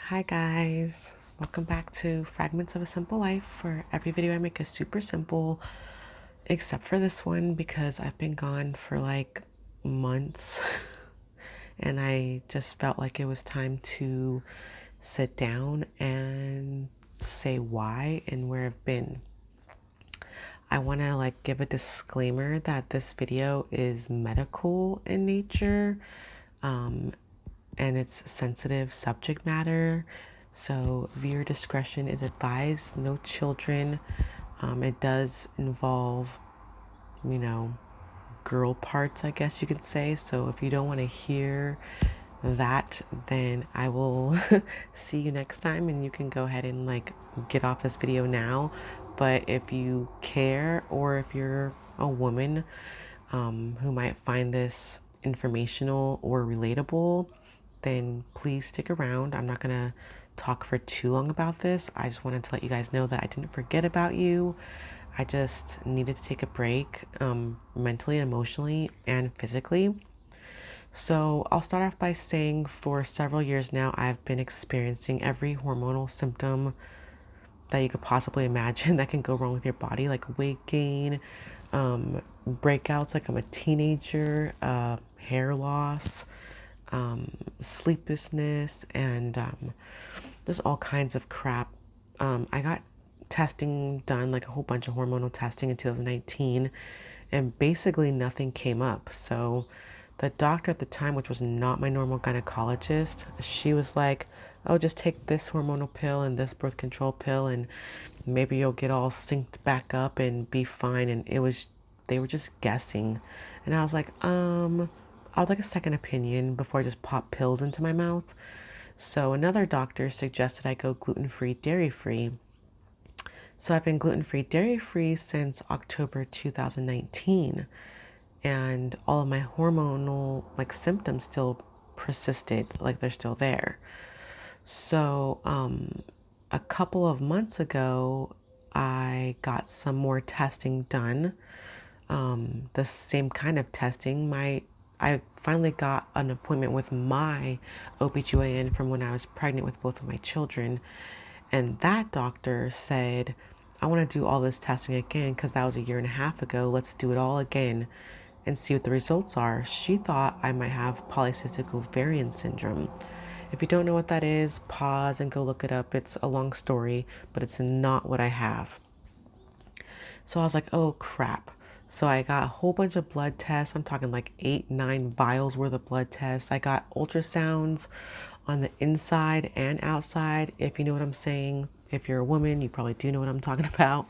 Hi guys, welcome back to Fragments of a Simple Life, where every video I make is super simple except for this one because I've been gone for like months and I just felt like it was time to sit down and say why and where I've been. I want to give a disclaimer that this video is medical in nature, and it's sensitive subject matter. So viewer discretion is advised. No children. It does involve, you know, girl parts, I guess you could say. So if you don't want to hear that, then I will see you next time and you can go ahead and get off this video now. But if you care, or if you're a woman who might find this informational or relatable, then please stick around. I'm not gonna talk for too long about this. I just wanted to let you guys know that I didn't forget about you. I just needed to take a break, mentally, emotionally, and physically. So I'll start off by saying for several years now, I've been experiencing every hormonal symptom that you could possibly imagine that can go wrong with your body, like weight gain, breakouts like I'm a teenager, hair loss, sleeplessness, and just all kinds of crap. I got testing done, like a whole bunch of hormonal testing in 2019, and basically nothing came up. So the doctor at the time, which was not my normal gynecologist, she was like, oh, just take this hormonal pill and this birth control pill and maybe you'll get all synced back up and be fine. And they were just guessing. And I was like, I would like a second opinion before I just pop pills into my mouth. So another doctor suggested I go gluten-free, dairy-free. So I've been gluten-free, dairy-free since October 2019, and all of my hormonal symptoms still persisted, like they're still there. So a couple of months ago, I got some more testing done. The same kind of testing. I finally got an appointment with my OBGYN from when I was pregnant with both of my children. And that doctor said, I want to do all this testing again because that was a year and a half ago. Let's do it all again and see what the results are. She thought I might have polycystic ovarian syndrome. If you don't know what that is, pause and go look it up. It's a long story, but it's not what I have. So I was like, oh crap. So I got a whole bunch of blood tests. I'm talking like 8, 9 vials worth of blood tests. I got ultrasounds on the inside and outside, if you know what I'm saying. If you're a woman, you probably do know what I'm talking about.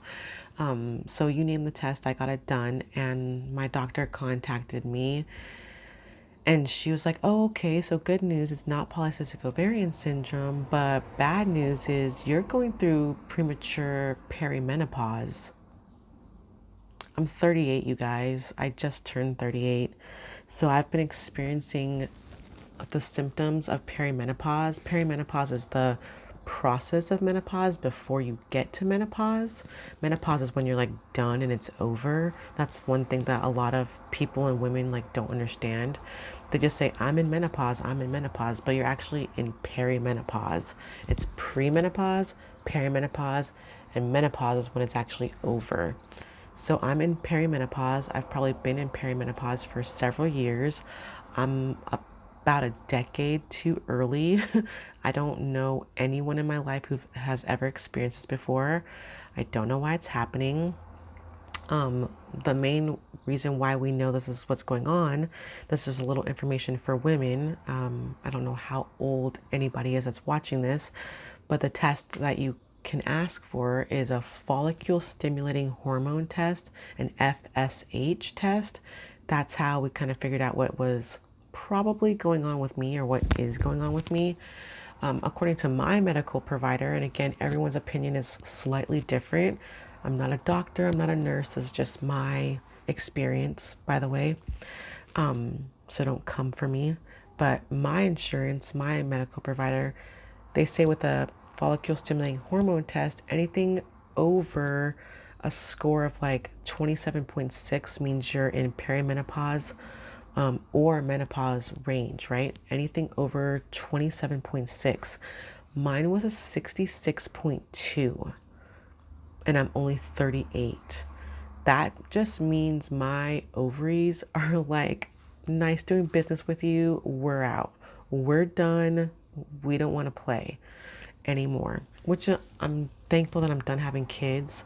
So you name the test, I got it done. And my doctor contacted me and she was like, oh, okay, so good news, it's not polycystic ovarian syndrome, but bad news is you're going through premature perimenopause. I'm 38, you guys. I just turned 38. So I've been experiencing the symptoms of perimenopause. Perimenopause is the process of menopause before you get to menopause. Menopause is when you're done and it's over. That's one thing that a lot of people and women don't understand. They just say, I'm in menopause, but you're actually in perimenopause. It's premenopause, perimenopause, and menopause is when it's actually over. So I'm in perimenopause. I've probably been in perimenopause for several years. I'm about a decade too early. I don't know anyone in my life who has ever experienced this before. I don't know why it's happening. The main reason why we know this is what's going on, this is a little information for women. I don't know how old anybody is that's watching this, but the test that you can ask for is a follicle stimulating hormone test, an FSH test. That's how we kind of figured out what was probably going on with me, or what is going on with me. According to my medical provider, and again, everyone's opinion is slightly different. I'm not a doctor, I'm not a nurse, this is just my experience, by the way. So don't come for me. But my insurance, my medical provider, they say with a follicle stimulating hormone test, anything over a score of 27.6 means you're in perimenopause, or menopause range, right? Anything over 27.6. Mine was a 66.2, and I'm only 38. That just means my ovaries are like, nice doing business with you. We're out. We're done. We don't want to play anymore. Which I'm thankful that I'm done having kids,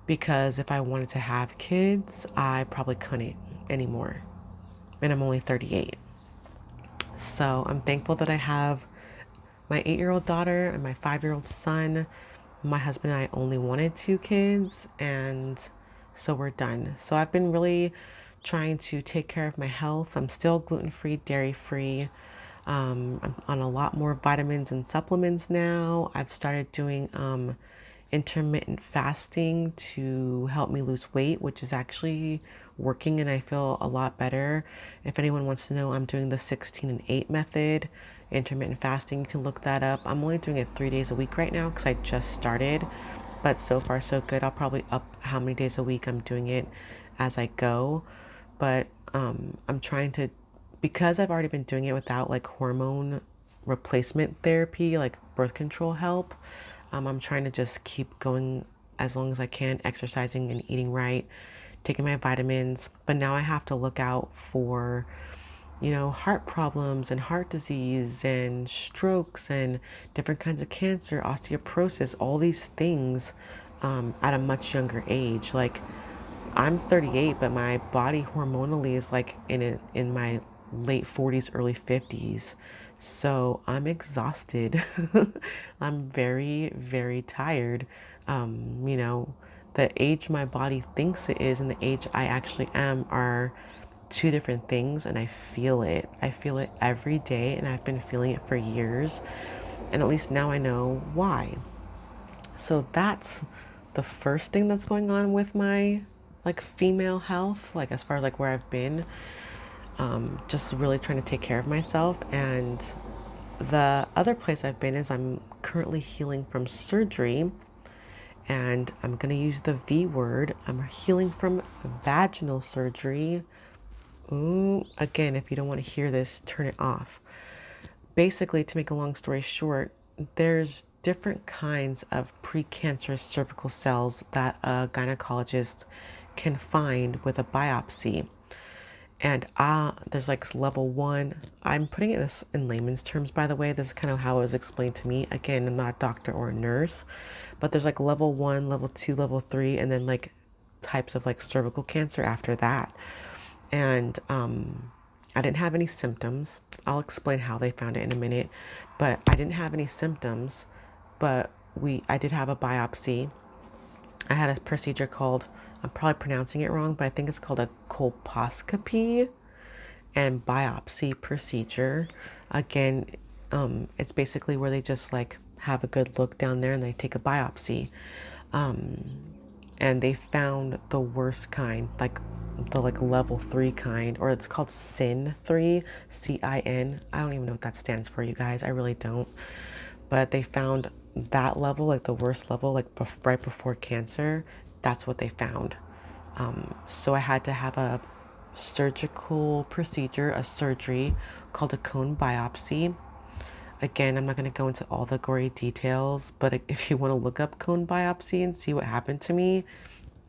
because if I wanted to have kids, I probably couldn't anymore. And I'm only 38. So I'm thankful that I have my 8-year-old daughter and my 5-year-old son. My husband and I only wanted 2 kids, and so we're done. So I've been really trying to take care of my health. I'm still gluten-free, dairy-free. I'm on a lot more vitamins and supplements now. I've started doing intermittent fasting to help me lose weight, which is actually working, and I feel a lot better. If anyone wants to know, I'm doing the 16 and 8 method, intermittent fasting. You can look that up. I'm only doing it 3 days a week right now because I just started, but so far so good. I'll probably up how many days a week I'm doing it as I go. But I'm trying to, because I've already been doing it without like hormone replacement therapy, like birth control help. I'm trying to just keep going as long as I can, exercising and eating right, taking my vitamins. But now I have to look out for, heart problems and heart disease and strokes and different kinds of cancer, osteoporosis, all these things at a much younger age. Like, I'm 38, but my body hormonally is like in my late 40s, early 50s. So I'm exhausted. I'm very, very tired. The age my body thinks it is and the age I actually am are two different things, and I feel it. I feel it every day, and I've been feeling it for years. And at least now I know why. So that's the first thing that's going on with my like female health, like as far as like where I've been, just really trying to take care of myself. And the other place I've been is I'm currently healing from surgery, and I'm going to use the V word. I'm healing from vaginal surgery. Ooh, again, if you don't want to hear this, turn it off. Basically, to make a long story short, there's different kinds of precancerous cervical cells that a gynecologist can find with a biopsy. And there's like level one. I'm putting it in layman's terms, by the way. This is kind of how it was explained to me. Again, I'm not a doctor or a nurse, but there's like level one, level two, level three, and then like types of like cervical cancer after that. And I didn't have any symptoms. I'll explain how they found it in a minute, but I didn't have any symptoms. But I did have a biopsy. I had a procedure called, I'm probably pronouncing it wrong, but I think it's called a colposcopy and biopsy procedure. Again, it's basically where they just like have a good look down there and they take a biopsy. And they found the worst kind, like the like level 3 kind, or it's called SIN 3, CIN. I don't even know what that stands for, you guys. I really don't. But they found that level, like the worst level, like right before cancer. That's what they found. So I had to have a surgical procedure, a surgery called a cone biopsy. Again, I'm not going to go into all the gory details, but if you want to look up cone biopsy and see what happened to me,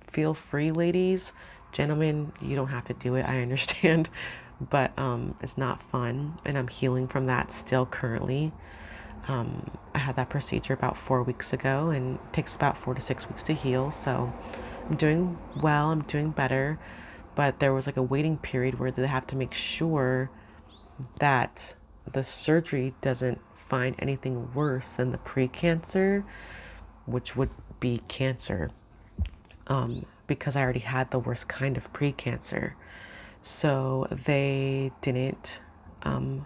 feel free, ladies. Gentlemen, you don't have to do it. I understand. But it's not fun, and I'm healing from that still currently. I had that procedure about 4 weeks ago, and it takes about 4 to 6 weeks to heal. So I'm doing well. I'm doing better. But there was like a waiting period where they have to make sure that the surgery doesn't find anything worse than the precancer, which would be cancer, because I already had the worst kind of precancer. So they didn't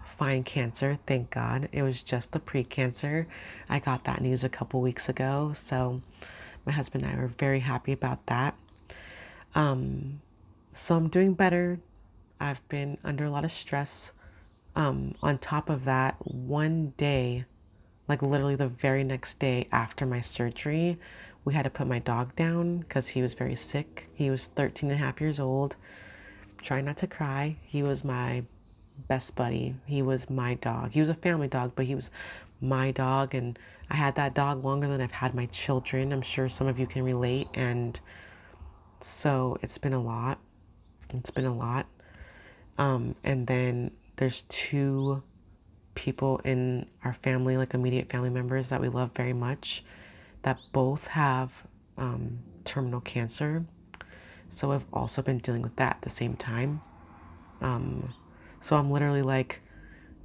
find cancer, thank God. It was just the precancer. I got that news a couple weeks ago, so my husband and I were very happy about that. So I'm doing better. I've been under a lot of stress. On top of that, one day, like literally the very next day after my surgery, we had to put my dog down because he was very sick. He was 13 and a half years old. Try not to cry. He was my best buddy. He was my dog. He was a family dog, but he was my dog. And I had that dog longer than I've had my children. I'm sure some of you can relate. And so it's been a lot. It's been a lot. And then there's two people in our family, like immediate family members that we love very much, that both have terminal cancer. So I've also been dealing with that at the same time. So I'm literally like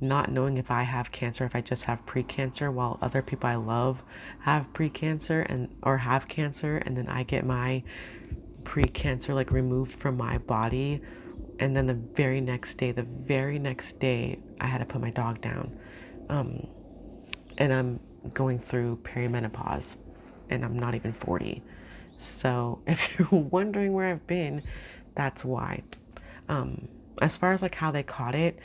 not knowing if I have cancer, if I just have pre-cancer, while other people I love have pre-cancer and or have cancer, and then I get my pre-cancer like removed from my body, and then the very next day, I had to put my dog down, and I'm going through perimenopause, and I'm not even 40. So if you're wondering where I've been, that's why. As far as like how they caught it,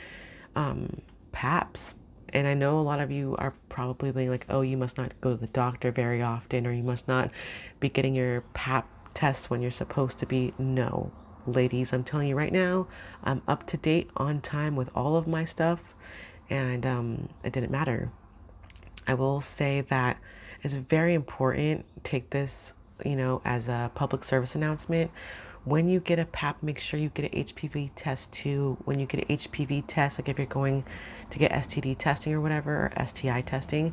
PAPS. And I know a lot of you are probably being like, oh, you must not go to the doctor very often, or you must not be getting your PAP tests when you're supposed to be. No, ladies, I'm telling you right now, I'm up to date on time with all of my stuff, and it didn't matter. I will say that it's very important. Take this, as a public service announcement. When you get a PAP, make sure you get an HPV test too. When you get an HPV test, like if you're going to get STD testing or whatever, or STI testing,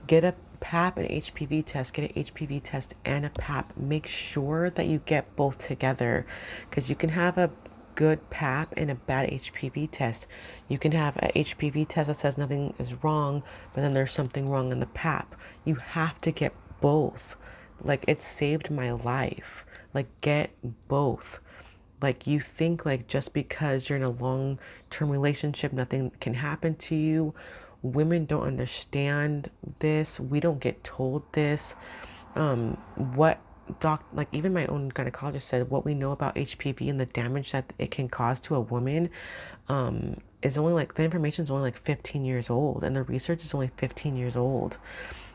get a PAP and HPV test, get an HPV test and a PAP. Make sure that you get both together, because you can have a good PAP and a bad HPV test. You can have a HPV test that says nothing is wrong, but then there's something wrong in the PAP. You have to get both. Like, it saved my life. Like, get both. Like, you think like just because you're in a long-term relationship, nothing can happen to you. Women don't understand this. We don't get told this. What like even my own gynecologist said, what we know about HPV and the damage that it can cause to a woman, is only like, the information is only like 15 years old, and the research is only 15 years old.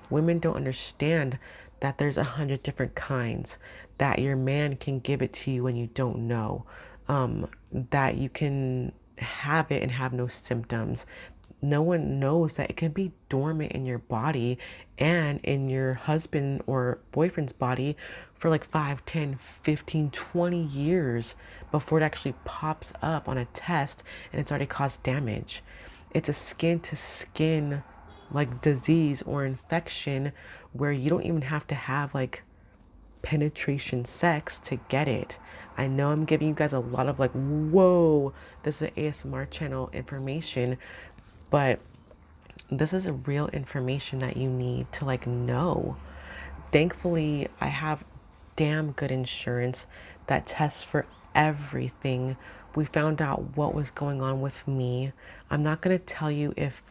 Women don't understand that there's 100 different kinds, that your man can give it to you when you don't know, that you can have it and have no symptoms. No one knows that it can be dormant in your body and in your husband or boyfriend's body for like 5, 10, 15, 20 years before it actually pops up on a test and it's already caused damage. It's a skin to skin like disease or infection where you don't even have to have like penetration sex to get it. I know I'm giving you guys a lot of like, whoa, this is an ASMR channel information, but this is a real information that you need to like know. Thankfully, I have damn good insurance that tests for everything. We found out what was going on with me. I'm not going to tell you if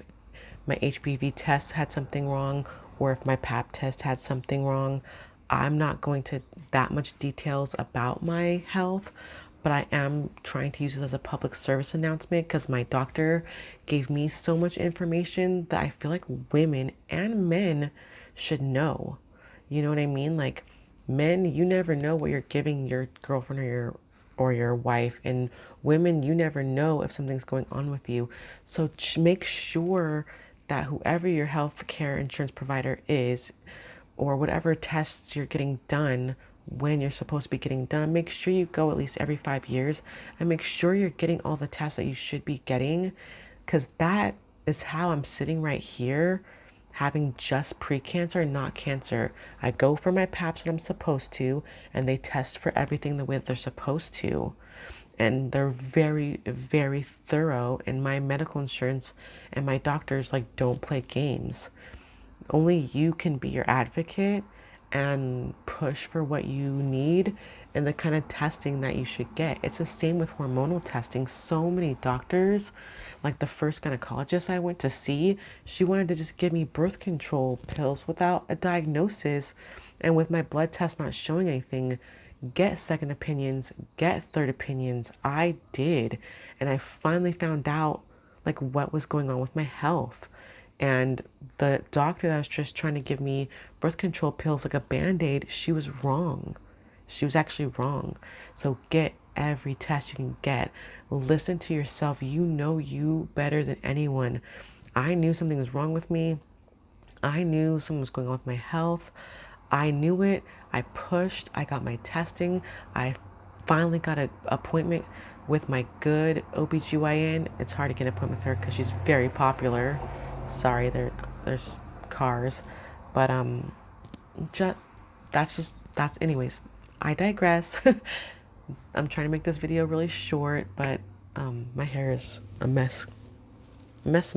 my HPV test had something wrong or if my PAP test had something wrong. I'm not going to that much details about my health, but I am trying to use it as a public service announcement because my doctor gave me so much information that I feel like women and men should know. You know what I mean? Like, men, you never know what you're giving your girlfriend or your wife, and women, you never know if something's going on with you. So make sure that whoever your health care insurance provider is, or whatever tests you're getting done when you're supposed to be getting done, make sure you go at least every 5 years and make sure you're getting all the tests that you should be getting, because that is how I'm sitting right here having just pre-cancer, not cancer. I go for my PAPs when I'm supposed to, and they test for everything the way they're supposed to. And they're very, very thorough, and my medical insurance and my doctors like don't play games. Only you can be your advocate and push for what you need and the kind of testing that you should get. It's the same with hormonal testing. So many doctors, like the first gynecologist I went to see, she wanted to just give me birth control pills without a diagnosis, and with my blood test not showing anything. Get second opinions, get third opinions. I did, and I finally found out like what was going on with my health. And the doctor that was just trying to give me birth control pills like a band-aid, she was wrong. She was actually wrong. So get every test you can get. Listen to yourself. You know you better than anyone. I knew something was wrong with me. I knew something was going on with my health. I knew it. I pushed. I got my testing. I finally got an appointment with my good OBGYN. It's hard to get an appointment with her because she's very popular. Sorry, there's cars. But just that's anyways. I digress. I'm trying to make this video really short, but my hair is a mess. Mess.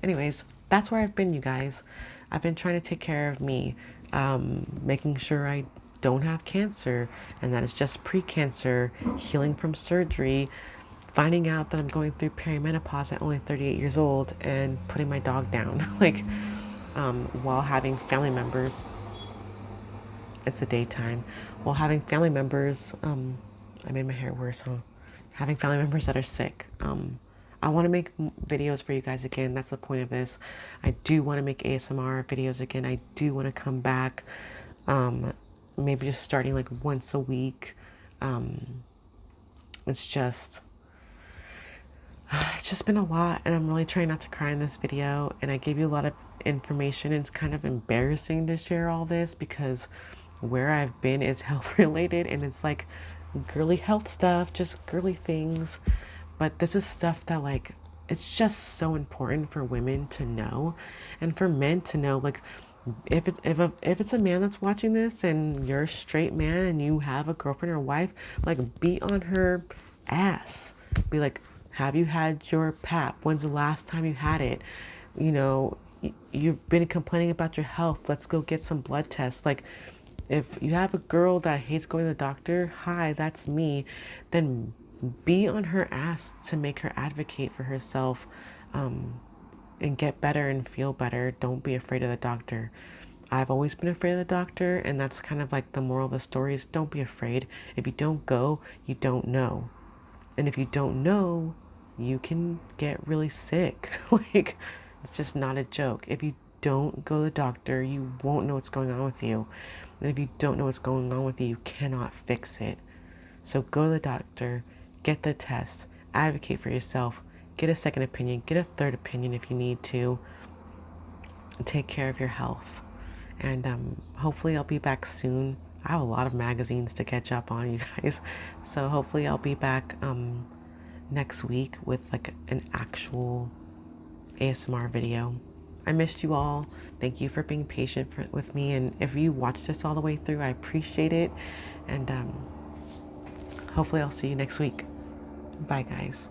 Anyways, that's where I've been, you guys. I've been trying to take care of me, making sure I don't have cancer and that it's just pre-cancer, healing from surgery, finding out that I'm going through perimenopause at only 38 years old, and putting my dog down, like, while having family members. It's the daytime. While having family members, I made my hair worse, huh? Having family members that are sick. I want to make videos for you guys again. That's the point of this. I do want to make ASMR videos again. I do want to come back. Maybe just starting like once a week. It's just been a lot, and I'm really trying not to cry in this video. And I gave you a lot of information. It's kind of embarrassing to share all this because where I've been is health related, and it's like girly health stuff, just girly things. But this is stuff that, like, it's just so important for women to know, and for men to know. Like, if it's a man that's watching this and you're a straight man and you have a girlfriend or wife, like, be on her ass. Be like, have you had your pap? When's the last time you had it? You know, you've been complaining about your health. Let's go get some blood tests. Like, if you have a girl that hates going to the doctor, hi, that's me. Then be on her ass to make her advocate for herself, and get better and feel better. Don't be afraid of the doctor. I've always been afraid of the doctor, and that's kind of like the moral of the story is don't be afraid. If you don't go, you don't know. And if you don't know, you can get really sick. Like, it's just not a joke. If you don't go to the doctor, you won't know what's going on with you. And if you don't know what's going on with you, you cannot fix it. So go to the doctor, get the test, advocate for yourself, get a second opinion, get a third opinion if you need to. Take care of your health. And hopefully I'll be back soon. I have a lot of magazines to catch up on, you guys. So hopefully I'll be back next week with like an actual ASMR video. I missed you all. Thank you for being patient with me. And if you watched this all the way through, I appreciate it. And hopefully I'll see you next week. Bye, guys.